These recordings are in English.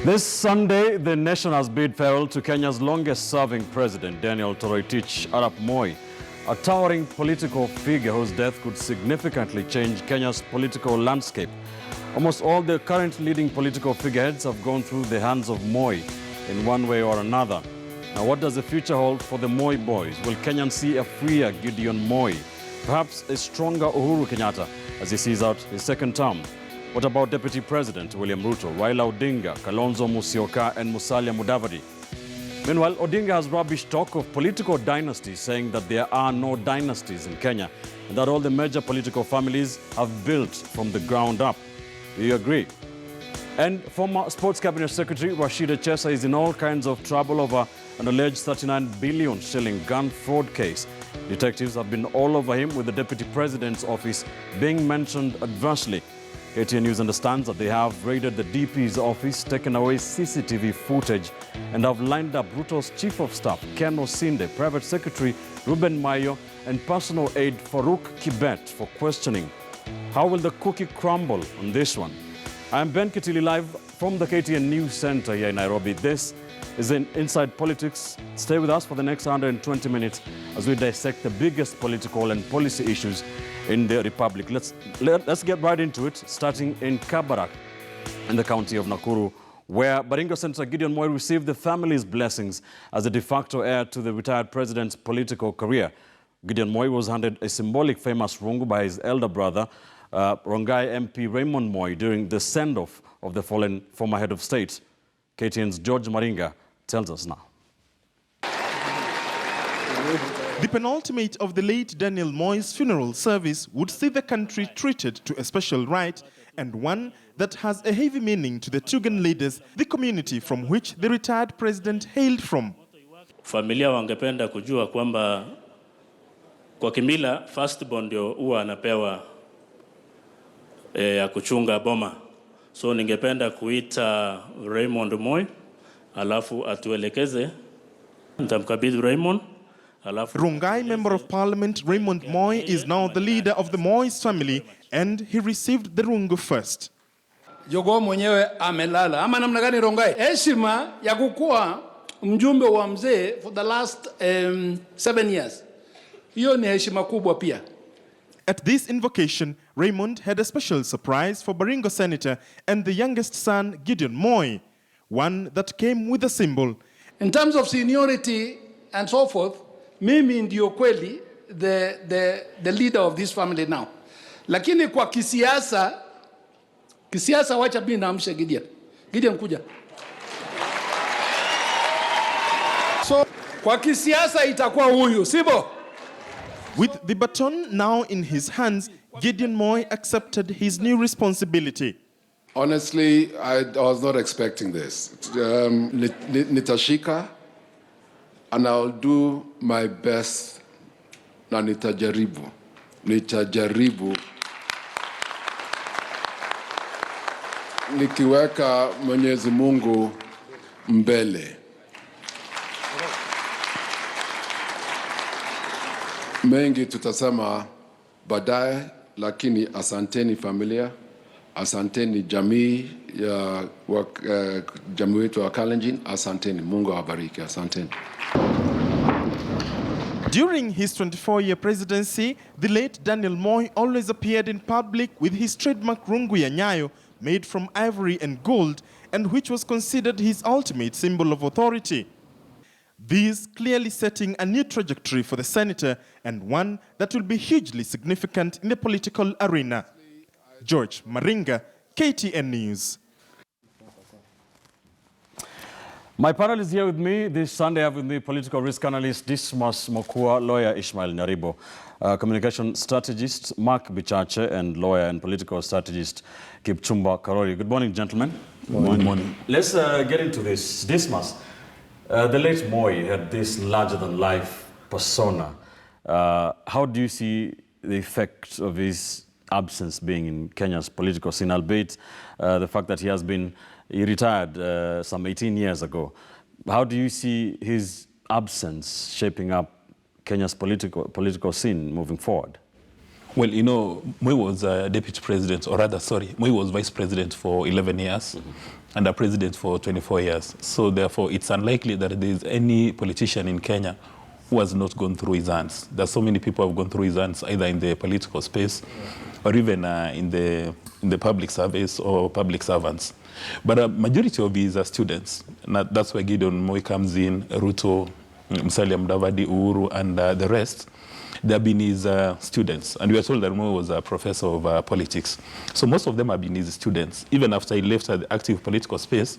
This Sunday, the nation has bid farewell to Kenya's longest-serving president, Daniel Toroitich Arap Moi, a towering political figure whose death could significantly change Kenya's political landscape. Almost all the current leading political figureheads have gone through the hands of Moi in one way or another. Now, what does the future hold for the Moi Boys? Will Kenyans see a freer Gideon Moi, perhaps a stronger Uhuru Kenyatta as he sees out his second term? What about Deputy President William Ruto, Raila Odinga, Kalonzo Musyoka and Musalia Mudavadi? Meanwhile, Odinga has rubbished talk of political dynasties, saying that there are no dynasties in Kenya and that all the major political families have built from the ground up. Do you agree? And former Sports Cabinet Secretary Rashida Chesa is in all kinds of trouble over an alleged 39 billion shilling gun fraud case. Detectives have been all over him, with the Deputy President's office being mentioned adversely. KTN News understands that they have raided the DP's office, taken away CCTV footage, and have lined up Ruto's Chief of Staff, Ken Osinde, Private Secretary Ruben Mayo, and personal aide Farouk Kibet for questioning. How will the cookie crumble on this one? I am Ben Kitili, live from the KTN News Center here in Nairobi. This is Inside Politics. Stay with us for the next 120 minutes as we dissect the biggest political and policy issues in the Republic. Let's get right into it, starting in Kabarak in the county of Nakuru, where Baringo Senator Gideon Moi received the family's blessings as the de facto heir to the retired president's political career. Gideon Moi was handed a symbolic famous rungu by his elder brother, Rongai MP Raymond Moi, during the send-off of the fallen former head of state. KTN's George Maringa tells us now. The penultimate of the late Daniel Moi's funeral service would see the country treated to a special rite, and one that has a heavy meaning to the Tugen leaders, the community from which the retired president hailed from. Familia wangependa kujua kwamba kwa kimila firstborn ndio huwa anapewa ya kuchunga boma. So ningependa kuita Raymond Moi, alafu atuelekeze. Nitamkabidhi Raymond. Rongai Member of Parliament Raymond Moi is now the leader of the Moi's family, and he received the rungu first. Jogo mwenyewe amelala. Ama namna gani Rongai? Heshima ya kukuwa mjumbe wa mzee for the last 7 years. Hiyo ni heshima kubwa pia. At this invocation, Raymond had a special surprise for Baringo Senator and the youngest son, Gideon Moi, one that came with a symbol. In terms of seniority and so forth, mimi ndio kweli the leader of this family now. Lakini kwa kisiasa wacha mimi naamsha Gideon. Gideon kuja. So kwa kisiasa itakuwa huyu, sibo? With the baton now in his hands, Gideon Moi accepted his new responsibility. Honestly, I was not expecting this. Nitashika, and I'll do my best. Na nitajaribu. Nikiweka Mwenyezi Mungu mbele. Mengi tutasema baadaye, lakini asanteni familia, asanteni jamii ya jamii wetu wa Kalenjin, asanteni, Mungu awabariki, asanteni. During his 24-year presidency, the late Daniel Moi always appeared in public with his trademark rungu ya Nyayo, made from ivory and gold, and which was considered his ultimate symbol of authority. This clearly setting a new trajectory for the senator, and one that will be hugely significant in the political arena. George Maringa, KTN News. My panel is here with me this Sunday. I have with me political risk analyst Dismas Mokua, lawyer Ishmael Nyaribo, communication strategist Mark Bichache, and lawyer and political strategist Kipchumba Karori. Good morning, gentlemen. Good morning. Let's get into this. Dismas. The late Moi had this larger-than-life persona. How do you see the effect of his absence being in Kenya's political scene, albeit the fact that he retired some 18 years ago? How do you see his absence shaping up Kenya's political scene moving forward? Well, you know, Moi was deputy president, or rather, sorry, Moi was vice president for 11 years and a president for 24 years. So therefore, it's unlikely that there is any politician in Kenya who has not gone through his hands. There's so many people who have gone through his hands, either in the political space or even in the public service or public servants. But a majority of these are students. And that's where Gideon Moi comes in, Ruto, Musalia Mudavadi, Uhuru, and the rest. They have been his students. And we are told that Moi was a professor of politics. So most of them have been his students. Even after he left the active political space,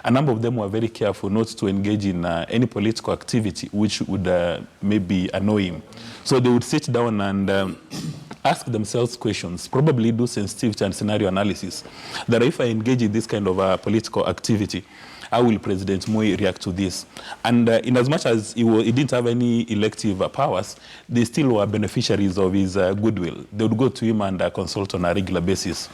a number of them were very careful not to engage in any political activity which would maybe annoy him. So they would sit down and ask themselves questions, probably do sensitivity and scenario analysis, that if I engage in this kind of political activity, how will President Moi react to this? And in as much as he didn't have any elective powers, they still were beneficiaries of his goodwill. They would go to him and consult on a regular basis.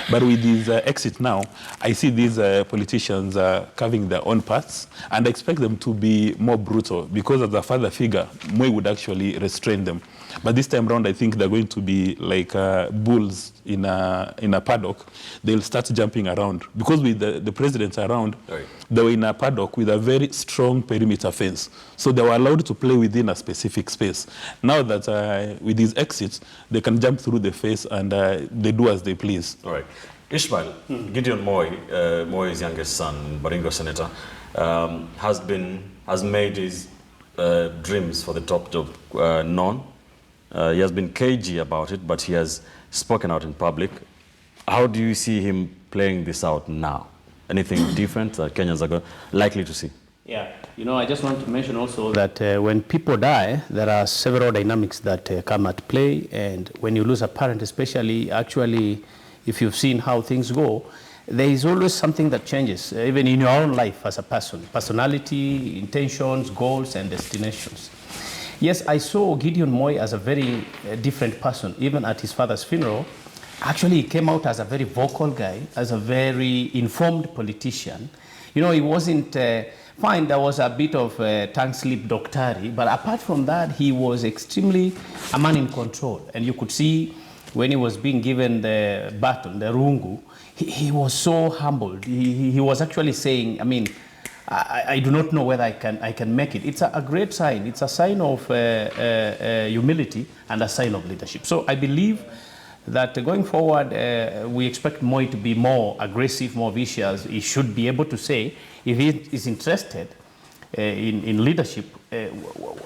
But with his exit now, I see these politicians carving their own paths, and I expect them to be more brutal, because as a father figure, Moi would actually restrain them. But this time around, I think they're going to be like bulls in a paddock. They'll start jumping around. Because with the president around, they were in a paddock with a very strong perimeter fence. So they were allowed to play within a specific space. Now that with these exits, they can jump through the fence and they do as they please. All right. Ishmael, Gideon Moi, Moi's youngest son, Baringo senator, has made his dreams for the top job known. He has been cagey about it, but he has spoken out in public. How do you see him playing this out now? Anything different that Kenyans are likely to see? Yeah, you know, I just want to mention also that when people die, there are several dynamics that come at play. And when you lose a parent, especially, actually, if you've seen how things go, there is always something that changes, even in your own life as a person. Personality, intentions, goals, and destinations. Yes, I saw Gideon Moi as a very different person, even at his father's funeral. Actually, he came out as a very vocal guy, as a very informed politician. You know, he wasn't, fine, there was a bit of tongue slip doctari, but apart from that, he was extremely a man in control. And you could see when he was being given the baton, the rungu, he was so humbled. He was actually saying, I mean, I do not know whether I can make it. It's a great sign. It's a sign of humility and a sign of leadership. So I believe that going forward, we expect Moi to be more aggressive, more vicious. He should be able to say, if he is interested in leadership,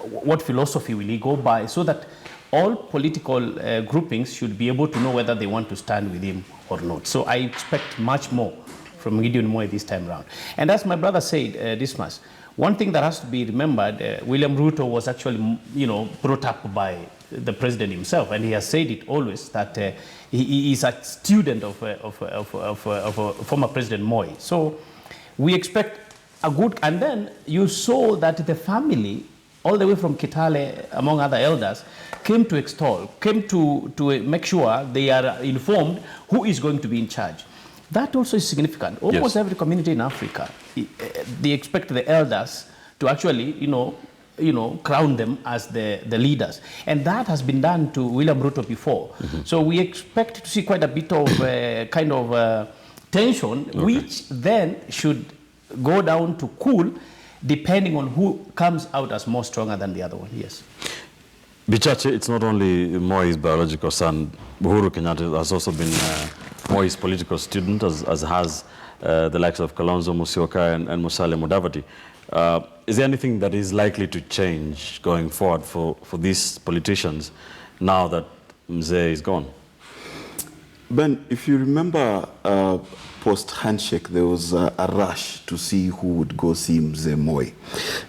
what philosophy will he go by, so that all political groupings should be able to know whether they want to stand with him or not. So I expect much more from Gideon Moi this time around. And as my brother said, Dismas, one thing that has to be remembered, William Ruto was actually, you know, brought up by the president himself, and he has said it always that he is a student of former President Moi. So we expect a good, and then you saw that the family, all the way from Kitale, among other elders, came to extol, came to make sure they are informed who is going to be in charge. That also is significant. Almost every community in Africa, they expect the elders to actually, you know, crown them as the leaders. And that has been done to William Ruto before. So we expect to see quite a bit of kind of tension, which then should go down to cool, depending on who comes out as more stronger than the other one. Yes. Bichache, it's not only Moi's biological son. Uhuru Kenyatta has also been Moi's political student, as has the likes of Kalonzo Musyoka and Musalia Mudavadi. Is there anything that is likely to change going forward for these politicians now that Mzee is gone? Ben, if you remember, post-handshake, there was a rush to see who would go see Mzee Moi.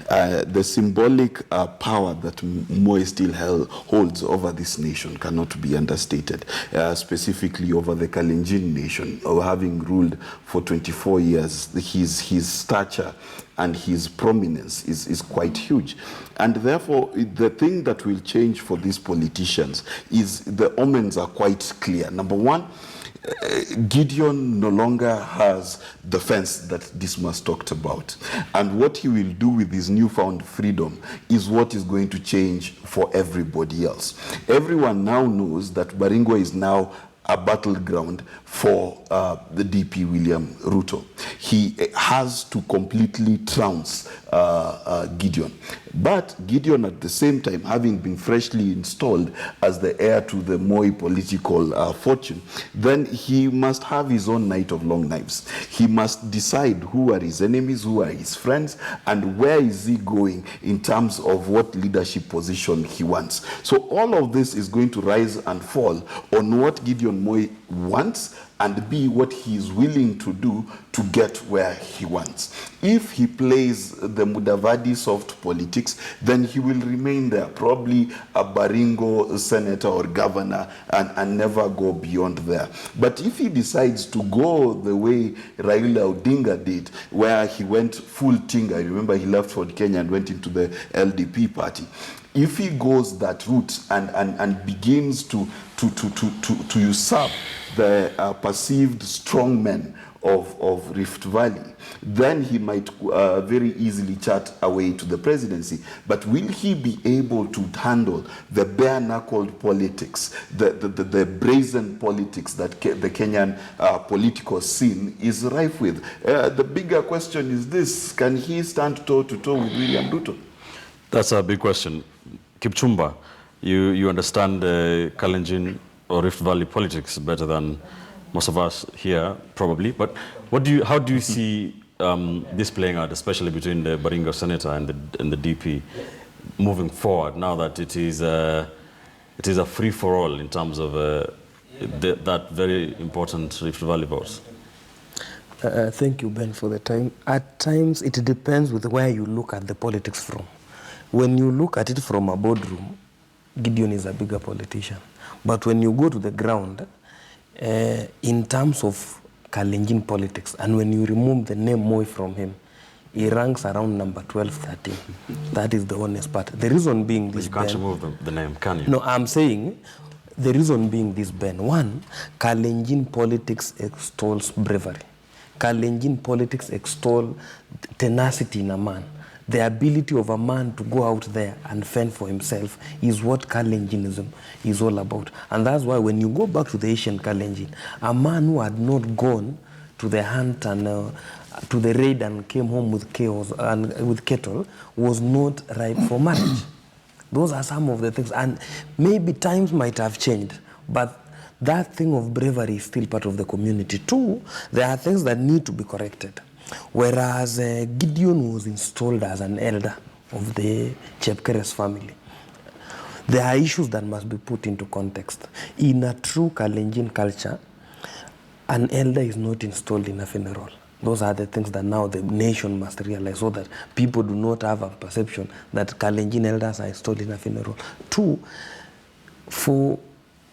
The symbolic power that Moi still holds over this nation cannot be understated, specifically over the Kalenjin nation, or having ruled for 24 years. His stature and his prominence is quite huge. And therefore, the thing that will change for these politicians is the omens are quite clear. Number one, Gideon no longer has the fence that Dismas talked about. And what he will do with his new newfound freedom is what is going to change for everybody else. Everyone now knows that Baringo is now a battleground for the DP William Ruto. He has to completely trounce Gideon. But Gideon, at the same time, having been freshly installed as the heir to the Moi political fortune, then he must have his own night of long knives. He must decide who are his enemies, who are his friends, and where is he going in terms of what leadership position he wants. So all of this is going to rise and fall on what Gideon Moi wants and be what he is willing to do to get where he wants. If he plays the Mudavadi soft politics, then he will remain there, probably a Baringo senator or governor, and never go beyond there. But if he decides to go the way Raila Odinga did, where he went full Tinga, I remember he left Ford Kenya and went into the LDP party. If he goes that route and begins to usurp the perceived strong men of Rift Valley, then he might very easily chart away to the presidency. But will he be able to handle the bare-knuckled politics, the brazen politics that the Kenyan political scene is rife with? The bigger question is this: can he stand toe-to-toe with William Ruto? That's a big question. Kipchumba, you understand Kalenjin or Rift Valley politics better than most of us here, probably. But how do you see this playing out, especially between the Baringo senator and the DP, moving forward now that it is a free-for-all in terms of that very important Rift Valley votes? Thank you, Ben, for the time. At times, it depends with where you look at the politics from. When you look at it from a boardroom, Gideon is a bigger politician. But when you go to the ground, in terms of Kalenjin politics, and when you remove the name Moi from him, he ranks around number 12, 13. That is the honest part. The reason being this, but you can't remove the name, can you? No, I'm saying the reason being this, Ben. One, Kalenjin politics extols bravery. Kalenjin politics extol tenacity in a man. The ability of a man to go out there and fend for himself is what Kalenjinism is all about. And that's why when you go back to the ancient Kalenjin, a man who had not gone to the hunt and to the raid and came home with chaos and with cattle was not ripe for marriage. Those are some of the things. And maybe times might have changed, but that thing of bravery is still part of the community. Two, there are things that need to be corrected. Whereas Gideon was installed as an elder of the Chepkeres family, there are issues that must be put into context. In a true Kalenjin culture, an elder is not installed in a funeral. Those are the things that now the nation must realize, so that people do not have a perception that Kalenjin elders are installed in a funeral. Two, for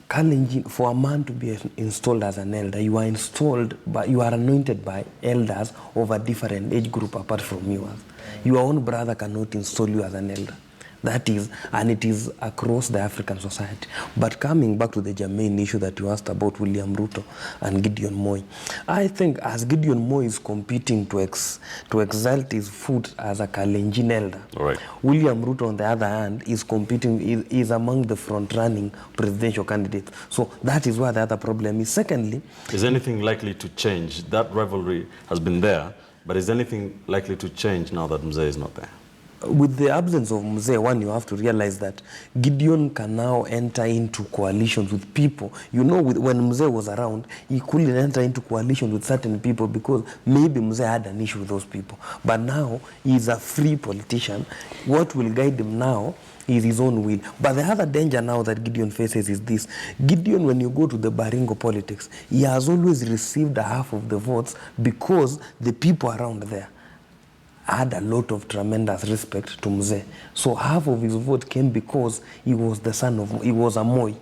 Kalenjin, for a man to be installed as an elder, you are anointed by elders of a different age group apart from yours. Your own brother cannot install you as an elder. That is, and it is across the African society. But coming back to the germane issue that you asked about William Ruto and Gideon Moi, I think as Gideon Moi is competing to exalt his foot as a Kalenjin elder, right, William Ruto, on the other hand, is competing, is among the front-running presidential candidates. So that is where the other problem is. Secondly, is anything likely to change? That rivalry has been there, but is anything likely to change now that Mzee is not there? With the absence of Mzee, one, you have to realize that Gideon can now enter into coalitions with people. You know, when Mzee was around, he couldn't enter into coalitions with certain people because maybe Mzee had an issue with those people. But now, he's a free politician. What will guide him now is his own will. But the other danger now that Gideon faces is this. Gideon, when you go to the Baringo politics, he has always received a half of the votes because the people around there had a lot of tremendous respect to Mzee. So half of his vote came because he was the son of, he was a Moi.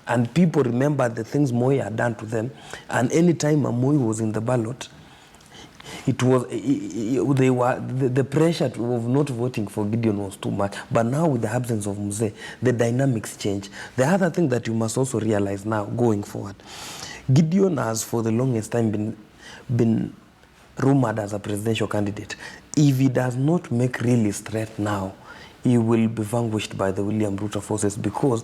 And people remember the things Moi had done to them. And any time a Moi was in the ballot, it was, the pressure of not voting for Gideon was too much. But now with the absence of Mzee, the dynamics change. The other thing that you must also realize now, going forward, Gideon has for the longest time been rumored as a presidential candidate. if he does not make really straight now, he will be vanquished by the William Ruto forces, because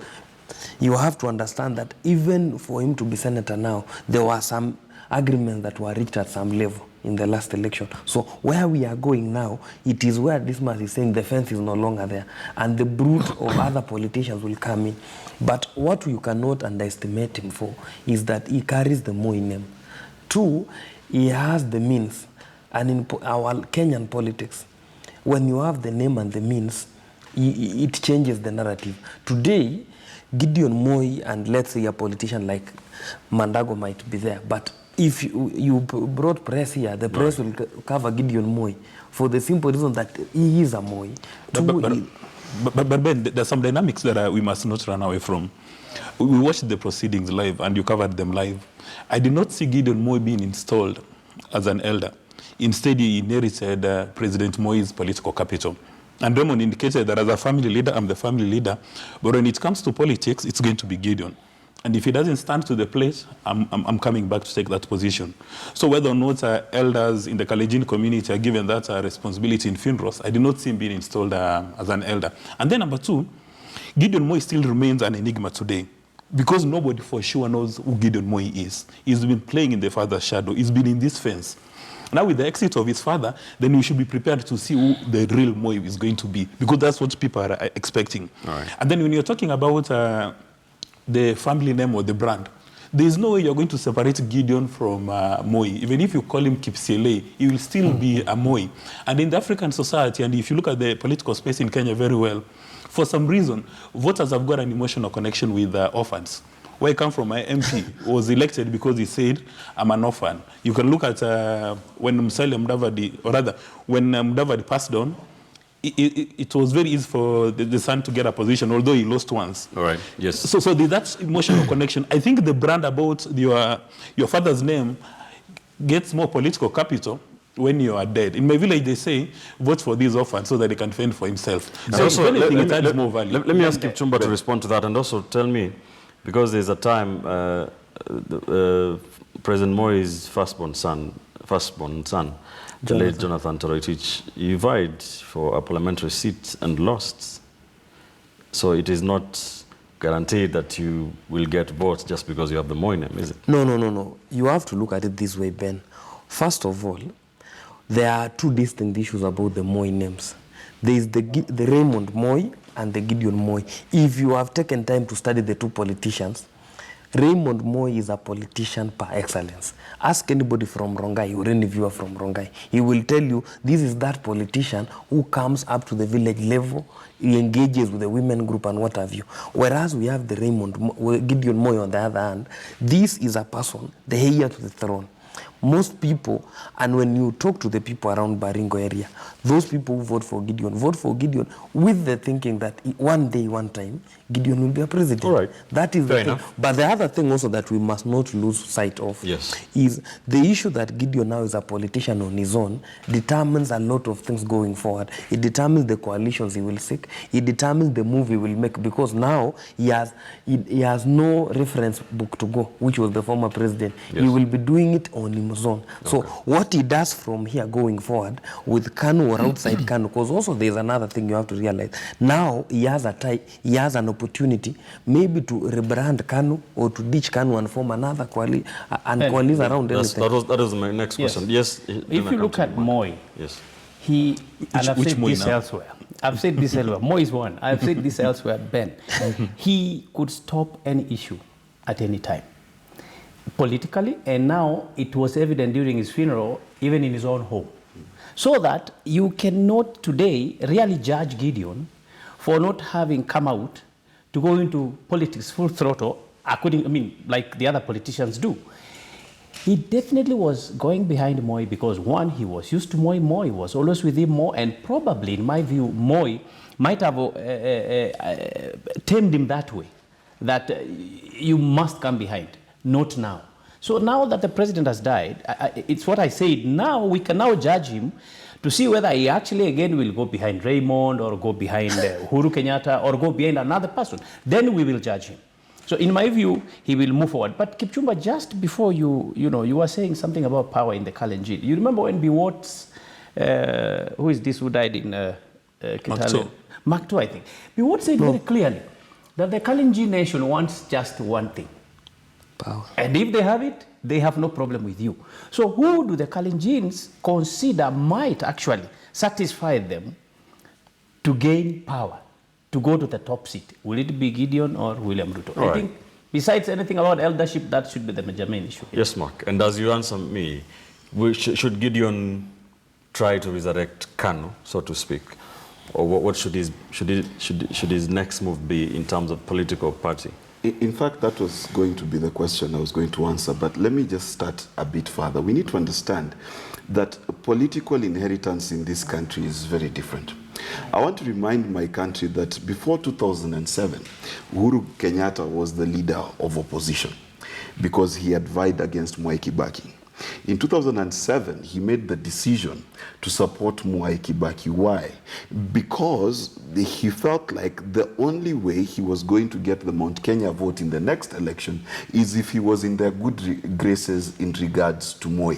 you have to understand that even for him to be senator now, there were some agreements that were reached at some level in the last election. So where we are going now, it is where Dismas is saying the fence is no longer there, and the brood of other politicians will come in. But what you cannot underestimate him for is that he carries the Moi name. 2, he has the means. And in our Kenyan politics, when you have the name and the means, it changes the narrative. Today, Gideon Moi and let's say a politician like Mandago might be there, but if you brought press here, the press will cover Gideon Moi for the simple reason that he is a Moi. But Ben, there's some dynamics that we must not run away from. We watched the proceedings live and you covered them live. I did not see Gideon Moi being installed as an elder. Instead, he inherited President Moi's political capital. And Raymond indicated that as a family leader, I'm the family leader. But when it comes to politics, it's going to be Gideon. And if he doesn't stand to the plate, I'm coming back to take that position. So whether or not elders in the Kalenjin community are given that responsibility in funerals, I did not see him being installed as an elder. And then number 2, Gideon Moi still remains an enigma today, because nobody for sure knows who Gideon Moi is. He's been playing in the father's shadow. He's been in this fence. Now with the exit of his father, then we should be prepared to see who the real Moi is going to be, because that's what people are expecting. All right. And then when you're talking about the family name or the brand, there is no way you're going to separate Gideon from Moi. Even if you call him Kipsiele, he will still be a Moi. And in the African society, and if you look at the political space in Kenya very well, for some reason, voters have got an emotional connection with orphans. Where I come from, my MP was elected because he said, I'm an orphan. You can look at when Musalia Mudavadi, or rather, when Mudavadi passed on, it was very easy for the son to get a position, although he lost once. All right, yes. So that's emotional connection. I think the brand about your father's name gets more political capital when you are dead. In my village, they say, vote for these orphans so that they can fend for himself. So also, if anything, it adds more value. Let me ask Kipchumba to respond to that, and also tell me, because there's a time President Moi's firstborn son, the late Jonathan Toroitich, he vied for a parliamentary seat and lost. So it is not guaranteed that you will get votes just because you have the Moi name, is it? No. You have to look at it this way, Ben. First of all, there are 2 distinct issues about the Moi names. There is the Raymond Moi and the Gideon Moi. If you have taken time to study the 2 politicians, Raymond Moi is a politician par excellence. Ask anybody from Rongai or any viewer from Rongai. He will tell you this is that politician who comes up to the village level, he engages with the women group and what have you. Whereas we have the Gideon Moi on the other hand, this is a person, the heir to the throne. Most people, and when you talk to the people around Baringo area, those people who vote for Gideon with the thinking that one day, one time, Gideon will be a president. All right. That is Fair the thing. enough. But the other thing also that we must not lose sight of is the issue that Gideon now is a politician on his own determines a lot of things going forward. It determines the coalitions he will seek. It determines the move he will make, because now he has no reference book to go, which was the former president. He will be doing it on his own. So what he does from here going forward with Kanu or outside Kanu, because also there's another thing you have to realize. Now he has an opportunity maybe to rebrand Kanu or to ditch Kanu and form another coalition around anything. That is my next question. Yes. If you look at Moi, and I've said this elsewhere. I've said this elsewhere. Moi is one. I've said this elsewhere, Ben. He could stop any issue at any time, politically, and now it was evident during his funeral, even in his own home. So that you cannot today really judge Gideon for not having come out to go into politics full throttle, like the other politicians do. He definitely was going behind Moi because, one, he was used to Moi. Moi was always with him more, and probably, in my view, Moi might have tamed him that way, that you must come behind, not now. So now that the president has died, it's what I said, now we can now judge him to see whether he actually again will go behind Raymond or go behind Uhuru Kenyatta or go behind another person. Then we will judge him. So in my view, he will move forward. But Kipchumba, just before you were saying something about power in the Kalenjin. You remember when Biwot's who is this who died in Kitale? Makto. Makto, I think. We would say very clearly that the Kalenjin nation wants just one thing. Power. And if they have it, they have no problem with you. So who do the Kalenjins consider might actually satisfy them to gain power, to go to the top seat? Will it be Gideon or William Ruto? I think besides anything about eldership, that should be the main issue. Yes, Mark. And as you answer me, should Gideon try to resurrect Kanu, so to speak? Or what should his next move be in terms of political party? In fact, that was going to be the question I was going to answer, but let me just start a bit further. We need to understand that political inheritance in this country is very different. I want to remind my country that before 2007, Uhuru Kenyatta was the leader of opposition because he had vied against Moi Kibaki. In 2007, he made the decision to support Moi Kibaki. Why? Because he felt like the only way he was going to get the Mount Kenya vote in the next election is if he was in their good graces in regards to Moi.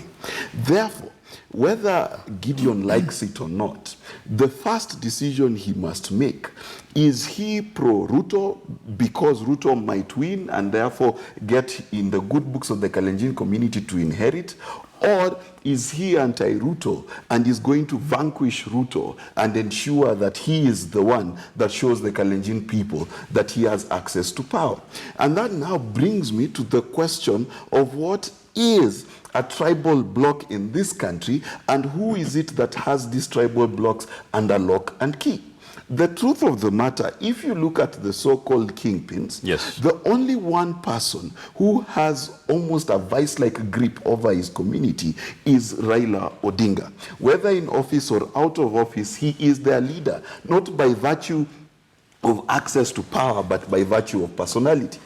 Therefore, whether Gideon likes it or not, the first decision he must make is he pro-Ruto because Ruto might win and therefore get in the good books of the Kalenjin community to inherit, or is he anti-Ruto and is going to vanquish Ruto and ensure that he is the one that shows the Kalenjin people that he has access to power? And that now brings me to the question of what is a tribal bloc in this country and who is it that has these tribal blocs under lock and key. The truth of the matter, if you look at the so-called kingpins, yes, the only one person who has almost a vice-like grip over his community is Raila Odinga. Whether in office or out of office, he is their leader, not by virtue of access to power, but by virtue of personality.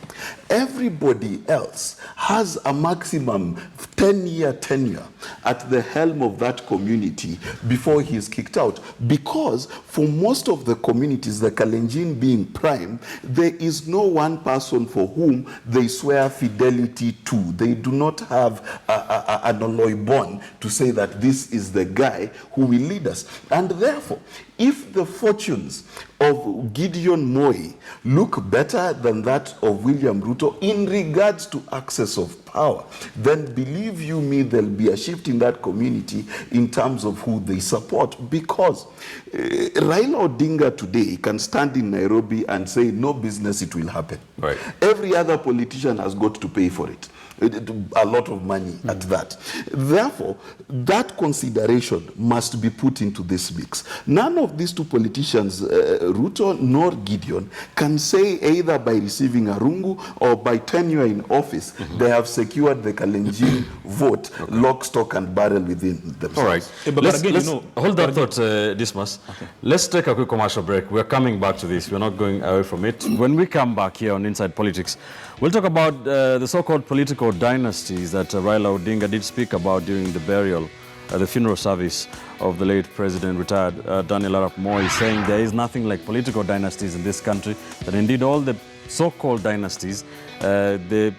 Everybody else has a maximum 10-year tenure at the helm of that community before he is kicked out. Because for most of the communities, the Kalenjin being prime, there is no one person for whom they swear fidelity to. They do not have an alloy bond to say that this is the guy who will lead us. And therefore, if the fortunes of Gideon Moi look better than that of William Ruto in regards to access of power, then believe you me, there'll be a shift in that community in terms of who they support. Because Raila Odinga today can stand in Nairobi and say, no business, it will happen. Right. Every other politician has got to pay for it. A lot of money at that. Therefore, that consideration must be put into this mix. None of these two politicians, Ruto nor Gideon, can say either by receiving a rungu or by tenure in office, they have secured the Kalenjin vote, lock, stock, and barrel within themselves. All right. Let's hold that thought, Dismas. Okay. Let's take a quick commercial break. We're coming back to this. We're not going away from it. When we come back here on Inside Politics, we'll talk about the so-called political dynasties that Raila Odinga did speak about during the burial, the funeral service of the late president, retired Daniel Arap Moi, saying there is nothing like political dynasties in this country, that indeed all the so-called dynasties, the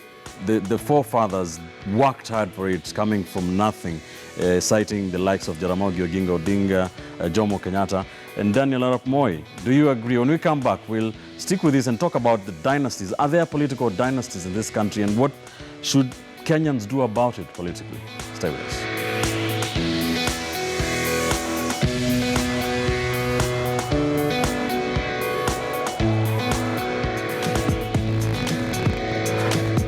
forefathers worked hard for it, coming from nothing, citing the likes of Jaramogi Oginga Odinga, Jomo Kenyatta, and Daniel Arap Moi. Do you agree? When we come back, we'll stick with this and talk about the dynasties. Are there political dynasties in this country, and what should Kenyans do about it politically? Stay with us.